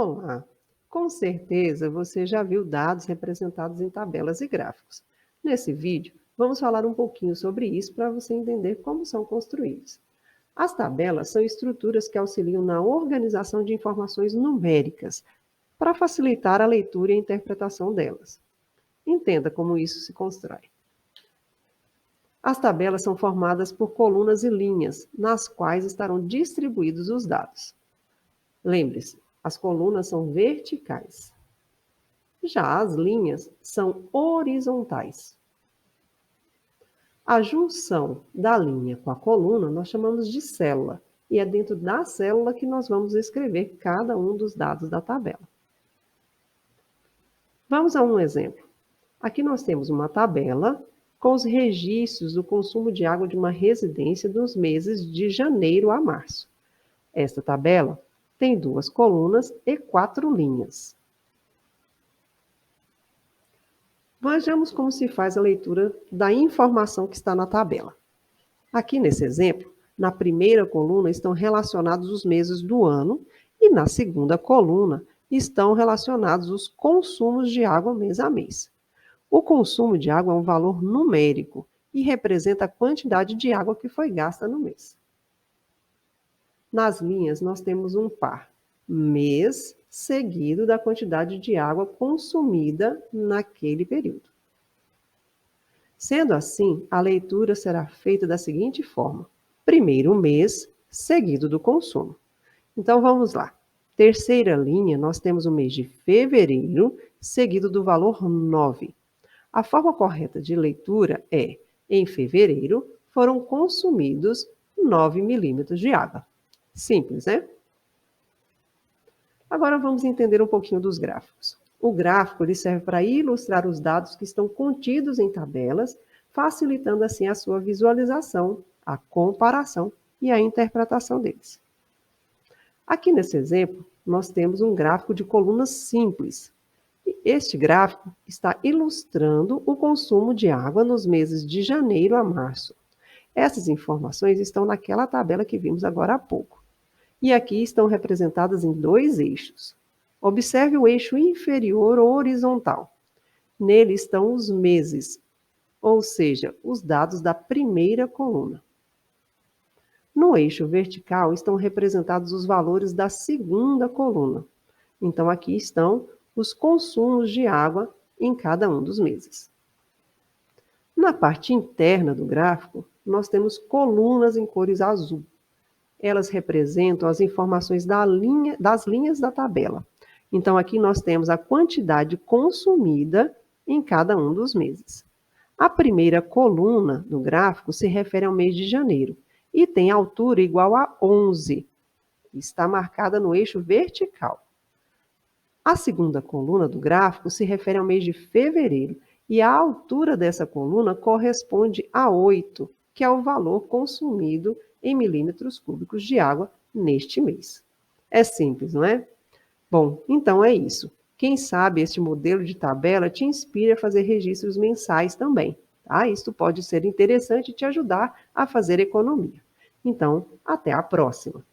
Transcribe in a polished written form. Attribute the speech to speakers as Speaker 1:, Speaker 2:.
Speaker 1: Olá! Com certeza você já viu dados representados em tabelas e gráficos. Nesse vídeo, vamos falar um pouquinho sobre isso para você entender como são construídos. As tabelas são estruturas que auxiliam na organização de informações numéricas, para facilitar a leitura e a interpretação delas. Entenda como isso se constrói. As tabelas são formadas por colunas e linhas, nas quais estarão distribuídos os dados. Lembre-se, as colunas são verticais. Já as linhas são horizontais. A junção da linha com a coluna nós chamamos de célula, e é dentro da célula que nós vamos escrever cada um dos dados da tabela. Vamos a um exemplo. Aqui nós temos uma tabela com os registros do consumo de água de uma residência dos meses de janeiro a março. Esta tabela tem 2 colunas e 4 linhas. Vejamos como se faz a leitura da informação que está na tabela. Aqui nesse exemplo, na primeira coluna estão relacionados os meses do ano e na segunda coluna estão relacionados os consumos de água mês a mês. O consumo de água é um valor numérico e representa a quantidade de água que foi gasta no mês. Nas linhas, nós temos um par, mês seguido da quantidade de água consumida naquele período. Sendo assim, a leitura será feita da seguinte forma: primeiro o mês, seguido do consumo. Então, vamos lá. Terceira linha, nós temos o mês de fevereiro, seguido do valor 9. A forma correta de leitura é: em fevereiro, foram consumidos 9 milímetros de água. Simples, né? Agora vamos entender um pouquinho dos gráficos. O gráfico ele serve para ilustrar os dados que estão contidos em tabelas, facilitando assim a sua visualização, a comparação e a interpretação deles. Aqui nesse exemplo, nós temos um gráfico de colunas simples. Este gráfico está ilustrando o consumo de água nos meses de janeiro a março. Essas informações estão naquela tabela que vimos agora há pouco. E aqui estão representadas em 2 eixos. Observe o eixo inferior horizontal. Nele estão os meses, ou seja, os dados da primeira coluna. No eixo vertical estão representados os valores da segunda coluna. Então, aqui estão os consumos de água em cada um dos meses. Na parte interna do gráfico, nós temos colunas em cores azul. Elas representam as informações das linhas da tabela. Então, aqui nós temos a quantidade consumida em cada um dos meses. A primeira coluna do gráfico se refere ao mês de janeiro e tem altura igual a 11. Está marcada no eixo vertical. A segunda coluna do gráfico se refere ao mês de fevereiro e a altura dessa coluna corresponde a 8, que é o valor consumido em milímetros cúbicos de água neste mês. É simples, não é? Bom, então é isso. Quem sabe este modelo de tabela te inspira a fazer registros mensais também, tá? Isso pode ser interessante e te ajudar a fazer economia. Então, até a próxima!